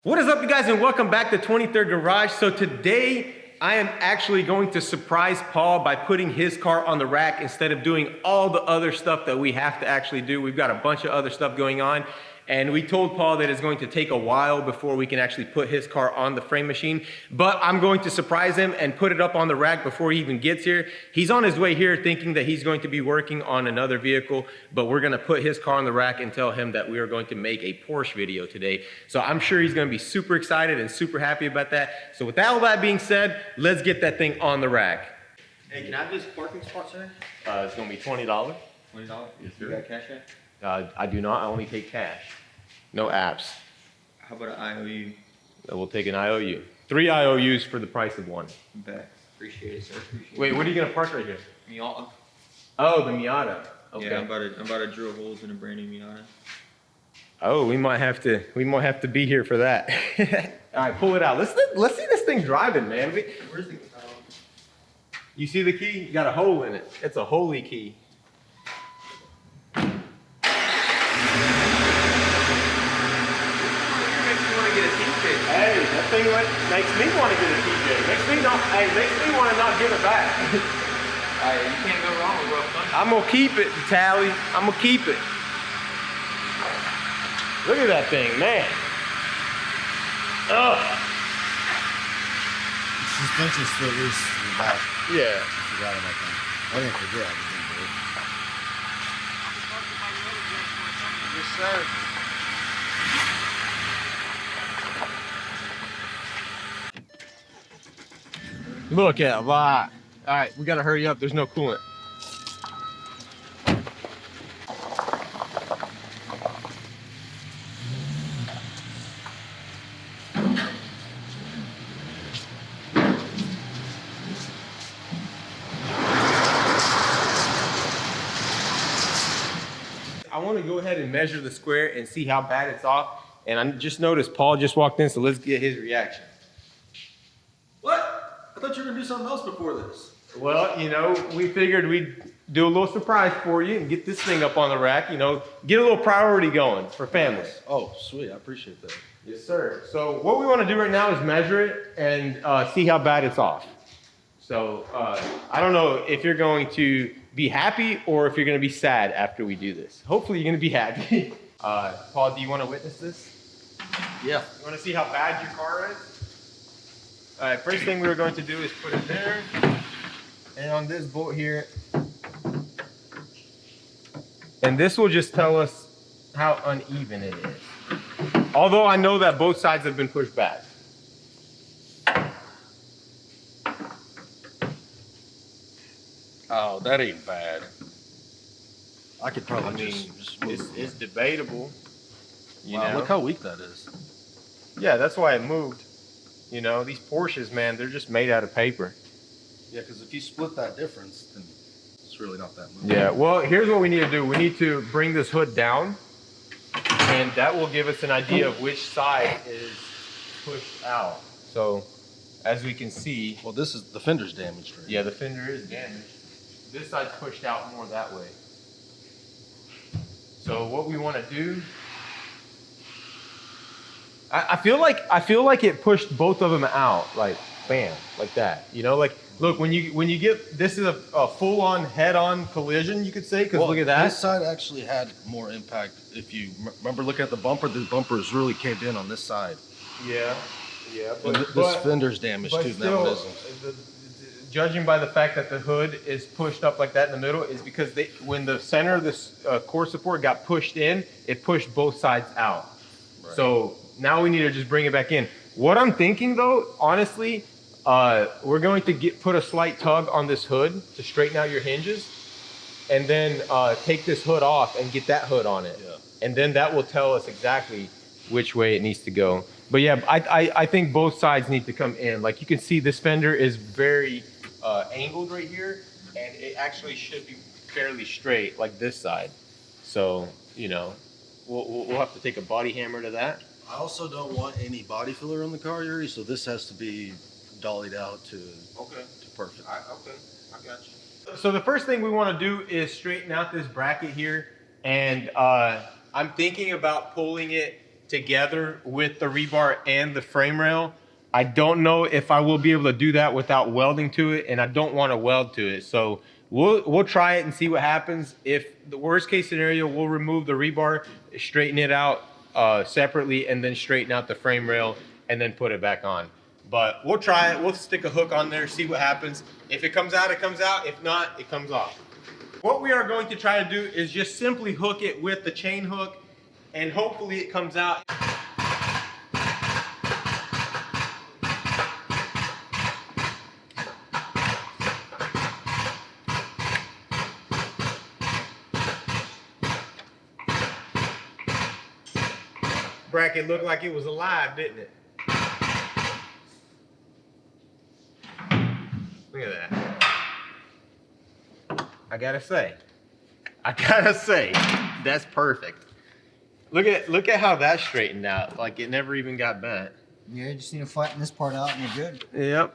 What is up, you guys, and welcome back to 23rd Garage. So today I am actually going to surprise Paul by putting his car on the rack instead of doing all the other stuff that we have to actually do. We've got a bunch of other stuff going on, and we told Paul that it's going to take a while before we can actually put his car on the frame machine, but I'm going to surprise him and put it up on the rack before he even gets here. He's on his way here thinking that he's going to be working on another vehicle, but we're gonna put his car on the rack and tell him that we are going to make a Porsche video today. So I'm sure he's gonna be super excited and super happy about that. So with all that being said, let's get that thing on the rack. Hey, can I have this parking spot, sir? It's gonna be $20. $20? Yes, You sir. got cash yet? I do not, I only take cash. No apps. How about an IOU? We'll take an IOU. 3 IOUs for the price of 1. Bet. Appreciate it, sir. Appreciate Wait, what are you gonna park right here? it. Miata. Oh, the Miata. Okay. Yeah, I'm about to drill holes in a brand new Miata. Oh, we might have to be here for that. All right, pull it out. Let's see this thing driving, man. Where's the? You see the key? You got a hole in it. It's a holy key. Hey, that thing makes me want to get a TJ. Makes me want to not give it back. Alright, you can't go wrong with rough country. I'm gonna keep it, Tally. I'm gonna keep it. Look at that thing, man. Ugh. Suspension's still loose in the back. Yeah. Forgot about that. I didn't forget. I just didn't do it. Yes, sir. Look at that. All right, we gotta hurry up. There's no coolant. I want to go ahead and measure the square and see how bad it's off. And I just noticed Paul just walked in, so let's get his reaction. What? I thought you were gonna do something else before this. Well, you know, we figured we'd do a little surprise for you and get this thing up on the rack, you know, get a little priority going for family. Oh, sweet. I appreciate that. Yes, sir. So what we want to do right now is measure it and see how bad it's off. So I don't know if you're going to be happy or if you're going to be sad after we do this. Hopefully you're going to be happy. Paul, do you want to witness this? Yeah. You want to see how bad your car is? All right, first thing we're going to do is put it there. And on this bolt here. And this will just tell us how uneven it is. Although I know that both sides have been pushed back. Oh, that ain't bad. I could I probably mean, just move. it's debatable. You Wow, know? look how weak that is. Yeah, that's why it moved. You know, these Porsches, man, they're just made out of paper. Yeah, because if you split that difference, then it's really not that much. Yeah, well, here's what we need to do. We need to bring this hood down, and that will give us an idea of which side is pushed out. So, as we can see, Well, this is the fender's damaged. Right? yeah, the fender is damaged. This side's pushed out more that way. So what we want to do, I feel like it pushed both of them out, like bam, like that. You know, like look when you get this is a full-on head-on collision, you could say, because look at that. This side actually had more impact. If you remember looking at the bumpers really caved in on this side. Yeah, yeah. And this fender's damaged but too. still, That one isn't. judging by the fact that the hood is pushed up like that in the middle, is because when the center of this core support got pushed in, it pushed both sides out. Right. So now we need to just bring it back in. What I'm thinking though, honestly, we're going to put a slight tug on this hood to straighten out your hinges, and then take this hood off and get that hood on it. Yeah. And then that will tell us exactly which way it needs to go. But yeah, I think both sides need to come in. Like you can see, this fender is very angled right here, and it actually should be fairly straight like this side. So, you know, we'll have to take a body hammer to that. I also don't want any body filler on the car, Yuri, so this has to be dollied out to perfect. All right, okay, I got you. So the first thing we want to do is straighten out this bracket here, and I'm thinking about pulling it together with the rebar and the frame rail. I don't know if I will be able to do that without welding to it, and I don't want to weld to it. So we'll try it and see what happens. If the worst case scenario, we'll remove the rebar, straighten it out separately, and then straighten out the frame rail and then put it back on. But we'll try it. We'll stick a hook on there, see what happens. If it comes out, it comes out. If not, it comes off. What we are going to try to do is just simply hook it with the chain hook, and hopefully it comes out. Bracket looked like it was alive, didn't it? Look at that. I gotta say, that's perfect. Look at how that's straightened out. Like it never even got bent. Yeah, you just need to flatten this part out and you're good. Yep.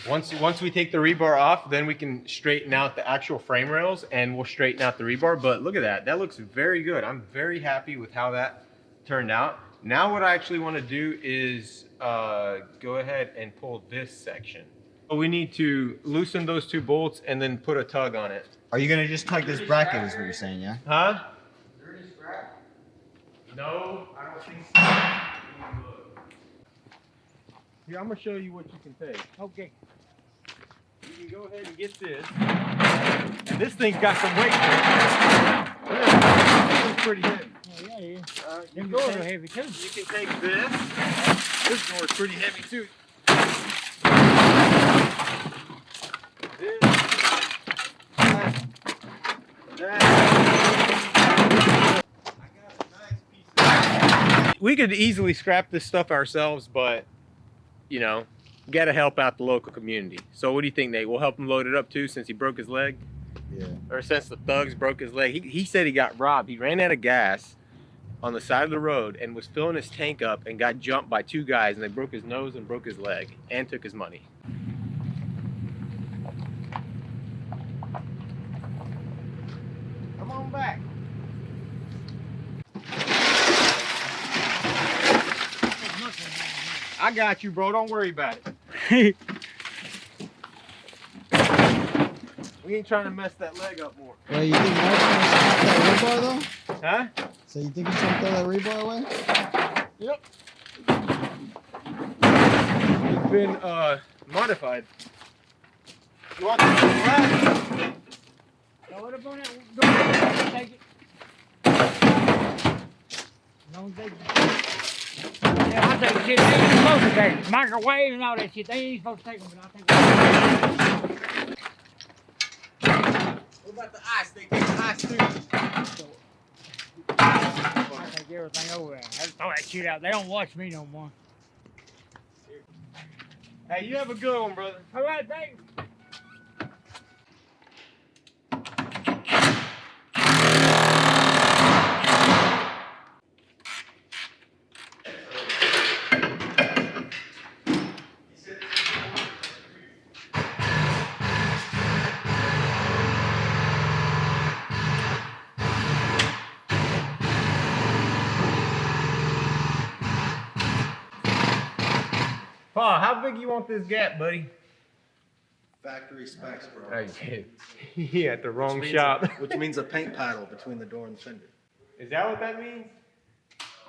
Once we take the rebar off, then we can straighten out the actual frame rails and we'll straighten out the rebar. But look at that. That looks very good. I'm very happy with how that turned out. Now what I actually want to do is go ahead and pull this section. We need to loosen those two bolts and then put a tug on it. Are you gonna just tug this bracket is what you're saying, yeah? Huh? No, I don't think so. Here, I'm gonna show you what you can take. Okay. You can go ahead and get this. And this thing's got some weight to it. This is pretty heavy. Oh, yeah, yeah. You Them can doors take- are heavy too. You can take this. This door is pretty heavy too. This, that. I got a nice piece of. We could easily scrap this stuff ourselves, but you know, gotta help out the local community. So what do you think, Nate? We'll help him load it up too, since he broke his leg, Yeah. or since the thugs broke his leg. He said he got robbed. He ran out of gas on the side of the road and was filling his tank up and got jumped by two guys, and they broke his nose and broke his leg and took his money. Come on back. I got you, bro. Don't worry about it. We ain't trying to mess that leg up more. Well, you think Mark's gonna snap that rebar though? Huh? So you think he's gonna throw that rebar away? Yep. It's been modified. You want the rack? Throw it up on that door. Take it. No, take it. Yeah, I'll take shit. They ain't supposed to take it. Microwave and all that shit. They ain't supposed to take them, but I'll take it. What about the ice? They take the ice too. I take everything over there. I just throw that shit out. They don't watch me no more. Hey, you have a good one, brother. All right, thanks. Paul, how big you want this gap, buddy? Factory specs, bro. Oh, he at the wrong Which means shop. which means a paint paddle between the door and the fender. Is that what that means?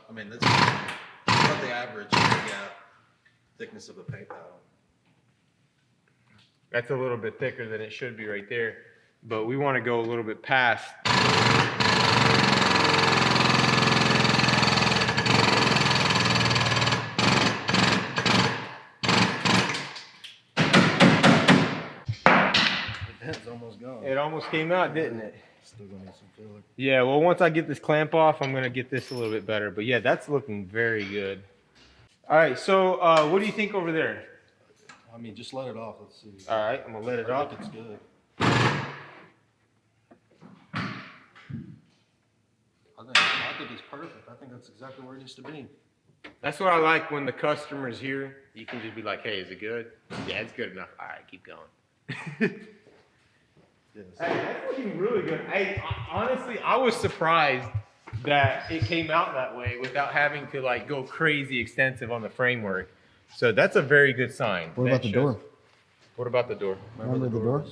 I mean, that's about the average thickness of a paint paddle. That's a little bit thicker than it should be right there, but we want to go a little bit past. It's almost gone. It almost came out, didn't it? Still gonna need some filler. Yeah, well, once I get this clamp off, I'm going to get this a little bit better. But yeah, that's looking very good. All right, so what do you think over there? I mean, just let it off. Let's see. All right, I'm going to let it I off. think it's good. I think it's perfect. I think that's exactly where it needs to be. That's what I like when the customer's here. You can just be like, hey, is it good? Yeah, it's good enough. All right, keep going. Yes. Hey, that's looking really good. Hey, honestly, I was surprised that it came out that way without having to like go crazy extensive on the framework. So that's a very good sign. What That about the shows- door? What about the door? Remember the door?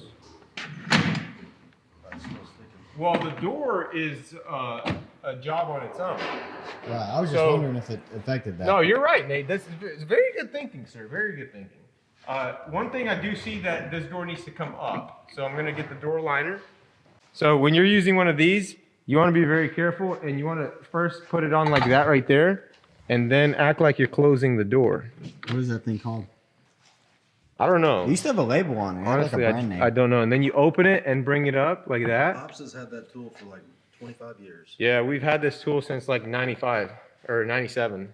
Well, the door is a job on its own. Right. I was just So- wondering if it affected that. No, you're right, Nate. That's it's very good thinking, sir. Very good thinking. One thing I do see that this door needs to come up. So I'm gonna get the door liner. So when you're using one of these, you want to be very careful, and you want to first put it on like that right there, and then act like you're closing the door. What is that thing called? I don't know. It used to have a label on it. It had Honestly, like a brand name. I don't know. And then you open it and bring it up like that. Pops has had that tool for like 25 years. Yeah, we've had this tool since like 95 or 97.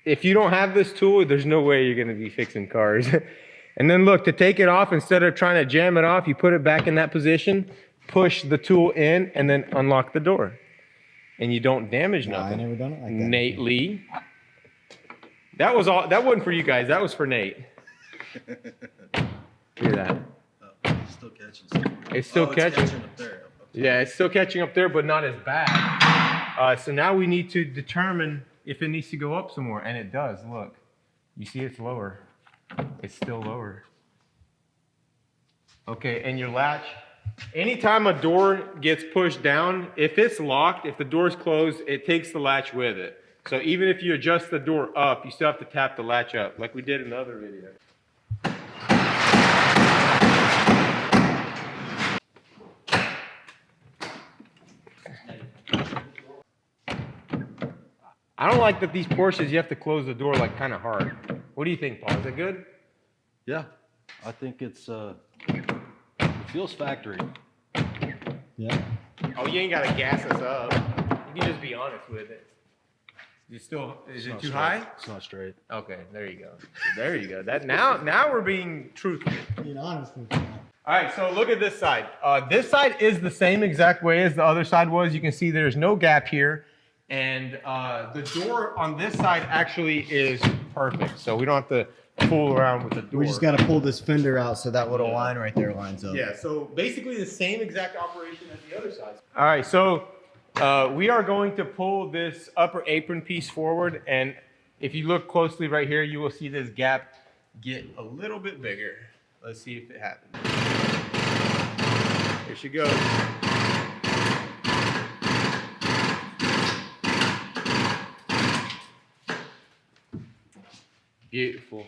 If you don't have this tool, there's no way you're gonna be fixing cars. And then look, to take it off, instead of trying to jam it off, you put it back in that position, push the tool in, and then unlock the door. And you don't damage No, I nothing. never done it like that. Nate Lee. That was all. That wasn't for you guys. That was for Nate. Hear that? It's still catching stuff. It's still Oh, catching. up there. Up there. Yeah, it's still catching up there, but not as bad. So now we need to determine if it needs to go up some more, and it does. Look, you see it's lower. It's still lower. Okay, and your latch. Anytime a door gets pushed down, if it's locked, if the door's closed, it takes the latch with it. So even if you adjust the door up, you still have to tap the latch up, like we did in the other video. I don't like that these Porsches, you have to close the door like kind of hard. What do you think, Paul? Is it good? Yeah, I think it's it feels factory. Yeah. Oh, you ain't got to gas us up. You can just be honest with it. You still, is it not too straight. high? It's not straight. Okay, there you go. There you go. That now we're being truthful. Being honest with you. All right, so look at this side. This side is the same exact way as the other side was. You can see there's no gap here. And the door on this side actually is perfect. So we don't have to fool around with the door. We just got to pull this fender out so that little line right there lines up. Yeah, so basically the same exact operation as the other side. All right, so we are going to pull this upper apron piece forward. And if you look closely right here, you will see this gap get a little bit bigger. Let's see if it happens. Here she goes. Beautiful.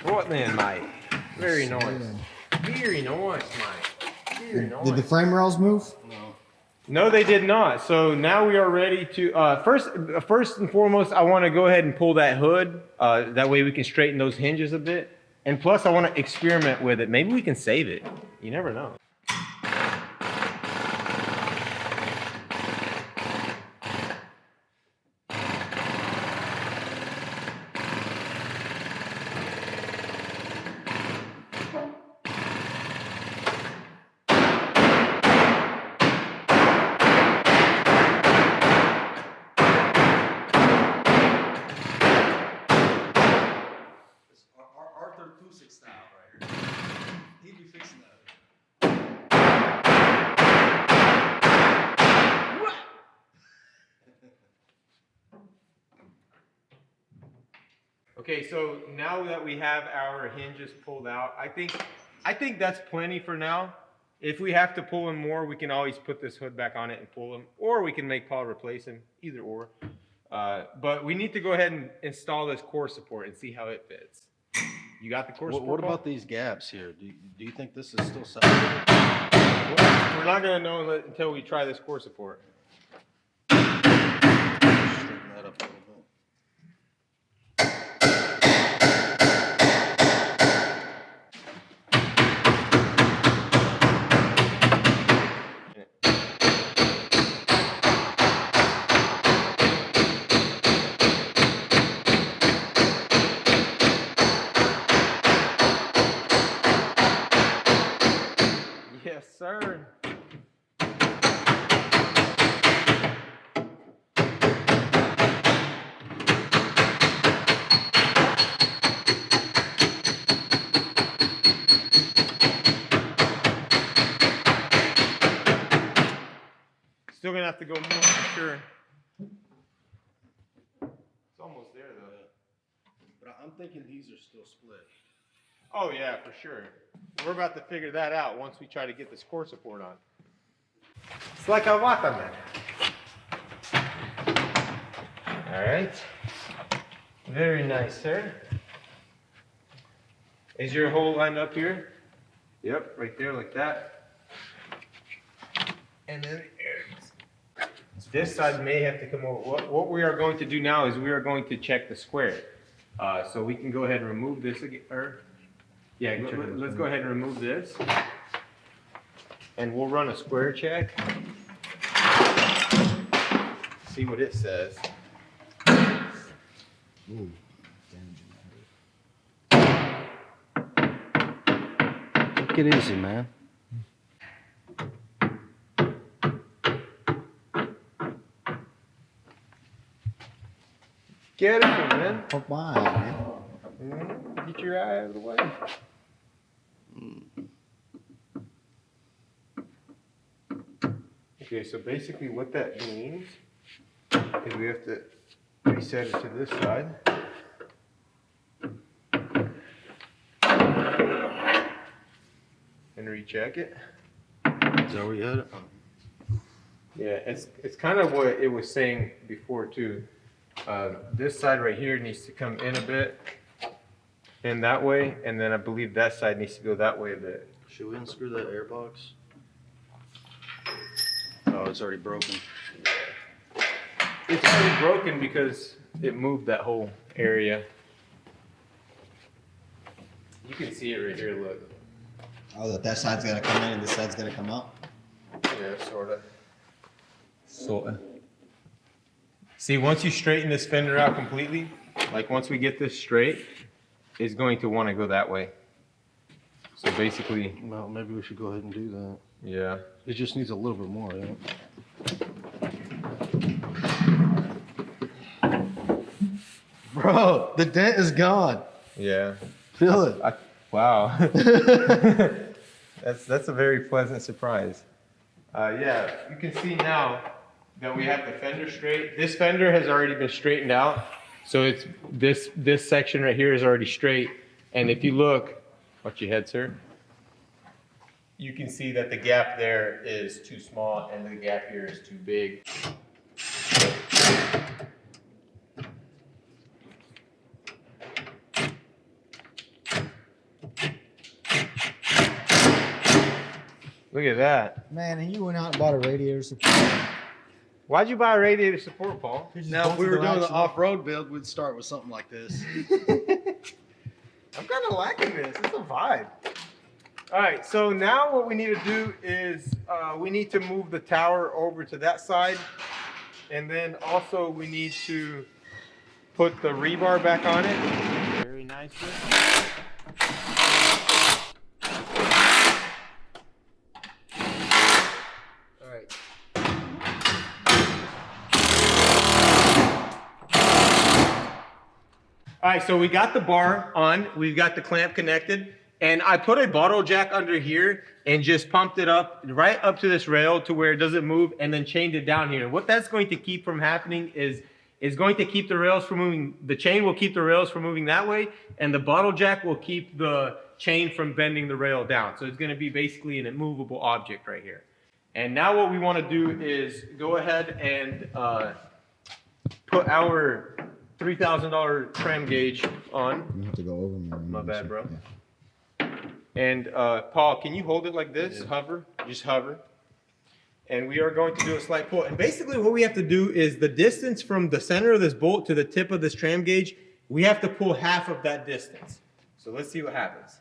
What then, Mike? Very nice. Very nice, Mike. Very nice. Did the frame rails move? No, they did not. So now we are ready to, first and foremost, I want to go ahead and pull that hood. That way we can straighten those hinges a bit. And plus I want to experiment with it. Maybe we can save it. You never know. Arthur Pusick style right here. He'd be fixing that. Okay, so now that we have our hinges pulled out, I think that's plenty for now. If we have to pull in more, we can always put this hood back on it and pull him, or we can make Paul replace him, either or. But we need to go ahead and install this core support and see how it fits. You got the core support? What Paul? about these gaps here? Do you think this is still salvageable? We're not gonna know until we try this core support. Straighten that up a little bit. Yes, sir. Still gonna have to go more for sure. It's almost there though. But I'm thinking these are still split. Oh yeah, for sure. We're about to figure that out once we try to get this core support on. It's like a watermelon. All right. Very nice, sir. Is your hole lined up here? Yep, right there like that. And then this side may have to come over. What we are going to do now is we are going to check the square. So we can go ahead and remove this again. Yeah, let's go ahead and remove this. And we'll run a square check. See what it says. Ooh. Take it easy, man. Get it, man. Oh my, man. Get your eye out of the way. Okay, so basically what that means is we have to reset it to this side. And recheck it. Is that where you had it? Yeah, it's kind of what it was saying before too. This side right here needs to come in a bit, and that way, and then I believe that side needs to go that way a bit. Should we unscrew that air box? Oh, it's already broken. It's already broken because it moved that whole area. You can see it right here, look. Oh, that side's gonna come in and this side's gonna come out? Yeah, sorta. Sorta. See, once you straighten this fender out completely, like once we get this straight, it's going to want to go that way. So basically, Well, maybe we should go ahead and do that. yeah. It just needs a little bit more, yeah. Bro, the dent is gone. Yeah. Feel it. Wow. That's a very pleasant surprise. Yeah, you can see now that we have the fender straight. This fender has already been straightened out. So it's this section right here is already straight. And if you look, watch your head, sir. You can see that the gap there is too small and the gap here is too big. Look at that. Man, and you went out and bought a radiator support. Why'd you buy a radiator support, Paul? Now, if we were doing the off-road build, we'd start with something like this. I'm kind of liking this. It's a vibe. All right, so now what we need to do is we need to move the tower over to that side. And then also we need to put the rebar back on it. Very nicely. All right. All right, so we got the bar on, we've got the clamp connected, and I put a bottle jack under here and just pumped it up right up to this rail to where it doesn't move, and then chained it down here. What that's going to keep from happening is going to keep the rails from moving. The chain will keep the rails from moving that way, and the bottle jack will keep the chain from bending the rail down. So it's going to be basically an immovable object right here. And now what we want to do is go ahead and put our $3,000 tram gauge on. You have to go over me. My bad, bro. Yeah. And Paul, can you hold it like this? Yeah. Hover, just hover. And we are going to do a slight pull. And basically what we have to do is the distance from the center of this bolt to the tip of this tram gauge, we have to pull half of that distance. So let's see what happens.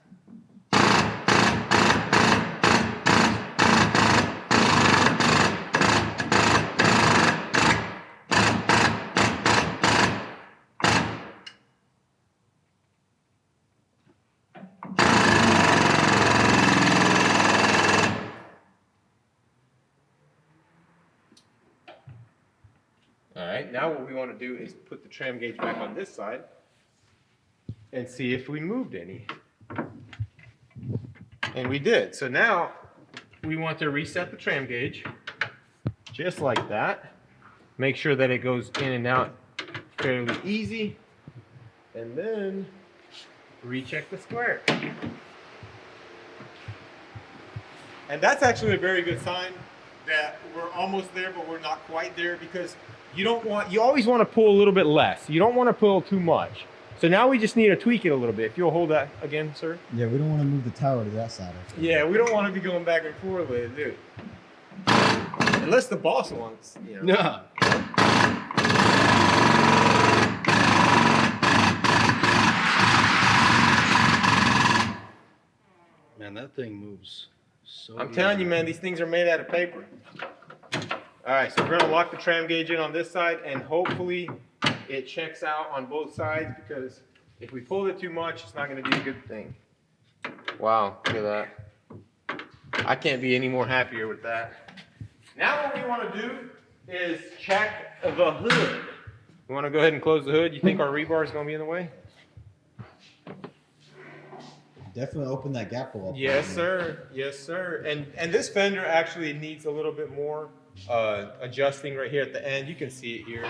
All right, now what we want to do is put the tram gauge back on this side and see if we moved any. And we did. So now we want to reset the tram gauge. just like that. Make sure that it goes in and out fairly easy. And then recheck the square. And that's actually a very good sign that we're almost there, but we're not quite there, because you always want to pull a little bit less. You don't want to pull too much. So now we just need to tweak it a little bit. If you'll hold that again, sir. Yeah, we don't want to move the tower to that side. Yeah, we don't want to be going back and forth with it, dude. Unless the boss wants, you know. Yeah. Man, that thing moves so I'm telling you, man, these things are made out of paper. All right, so we're gonna lock the tram gauge in on this side, and hopefully it checks out on both sides, because if we pull it too much, it's not gonna be a good thing. Wow, look at that. I can't be any more happier with that. Now what we wanna do is check the hood. You wanna go ahead and close the hood? You think our rebar is gonna be in the way? Definitely open that gap a little. Yes, sir. Yes, sir. And this fender actually needs a little bit more adjusting right here at the end. You can see it here.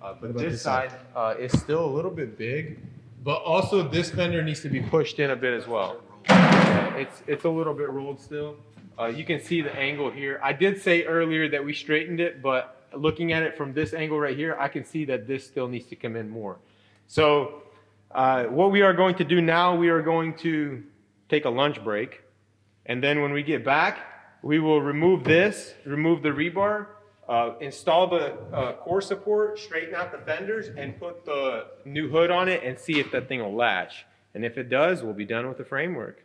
But this side is still a little bit big. But also this fender needs to be pushed in a bit as well. Yeah, it's a little bit rolled still. You can see the angle here. I did say earlier that we straightened it, but looking at it from this angle right here, I can see that this still needs to come in more. So what we are going to do now, we are going to take a lunch break. And then when we get back, we will remove this, remove the rebar, install the core support, straighten out the fenders, and put the new hood on it and see if that thing will latch. And if it does, we'll be done with the framework.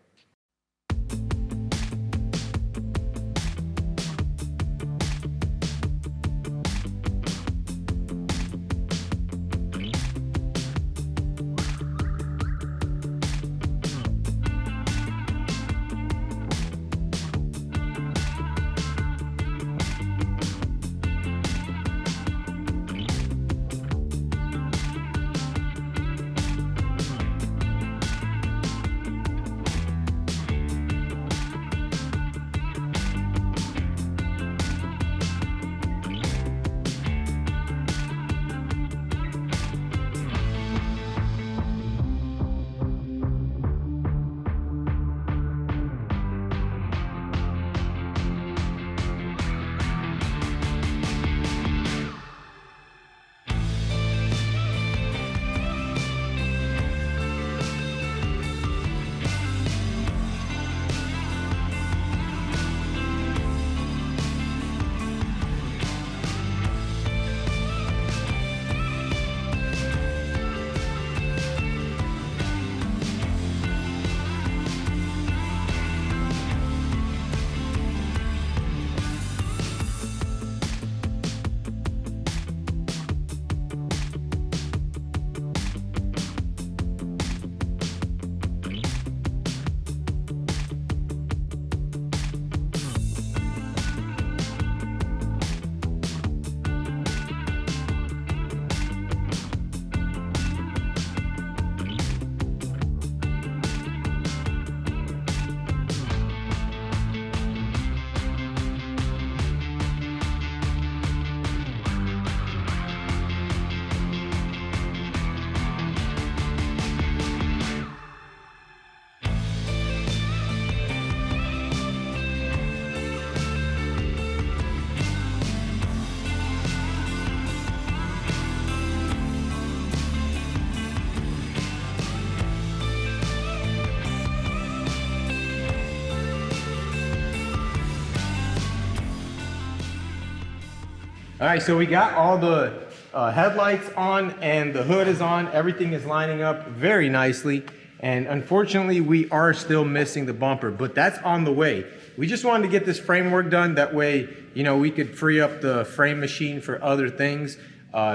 All right, so we got all the headlights on and the hood is on. Everything is lining up very nicely. And unfortunately, we are still missing the bumper, but that's on the way. We just wanted to get this framework done. That way, you know, we could free up the frame machine for other things.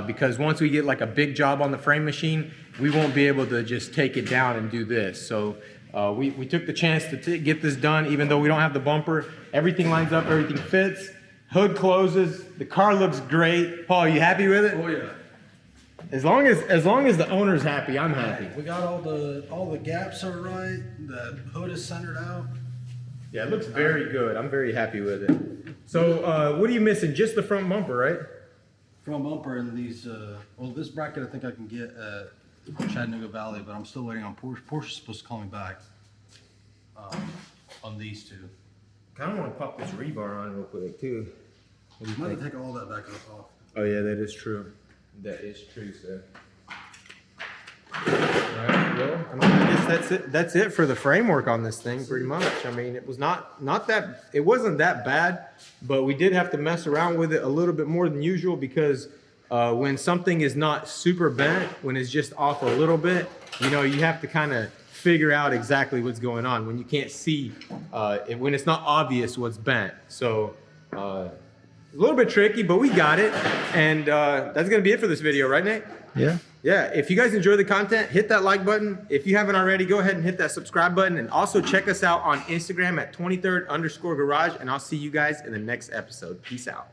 Because once we get like a big job on the frame machine, we won't be able to just take it down and do this. So we took the chance to get this done, even though we don't have the bumper. Everything lines up, everything fits. Hood closes, the car looks great. Paul, you happy with it? Oh yeah. As long as the owner's happy, I'm happy. We got all the gaps are right. The hood is centered out. Yeah, it looks very good. I'm very happy with it. So what are you missing? Just the front bumper, right? Front bumper and these, well, this bracket I think I can get at Chattanooga Valley, but I'm still waiting on Porsche. Porsche's supposed to call me back on these two. Kind of want to pop this rebar on real quick too. What do you I'm gonna think? take all that back off. Oh yeah, that is true. That is true, sir. Alright, well, I mean, I guess that's it. That's it for the framework on this thing, pretty much. I mean, it was not that. It wasn't that bad, but we did have to mess around with it a little bit more than usual because when something is not super bent, when it's just off a little bit, you know, you have to kind of figure out exactly what's going on when you can't see, when it's not obvious what's bent. So. A little bit tricky, but we got it. And that's gonna be it for this video, right, Nate? Yeah. Yeah, if you guys enjoy the content, hit that like button. If you haven't already, go ahead and hit that subscribe button. And also check us out on Instagram at 23rd_garage. And I'll see you guys in the next episode. Peace out.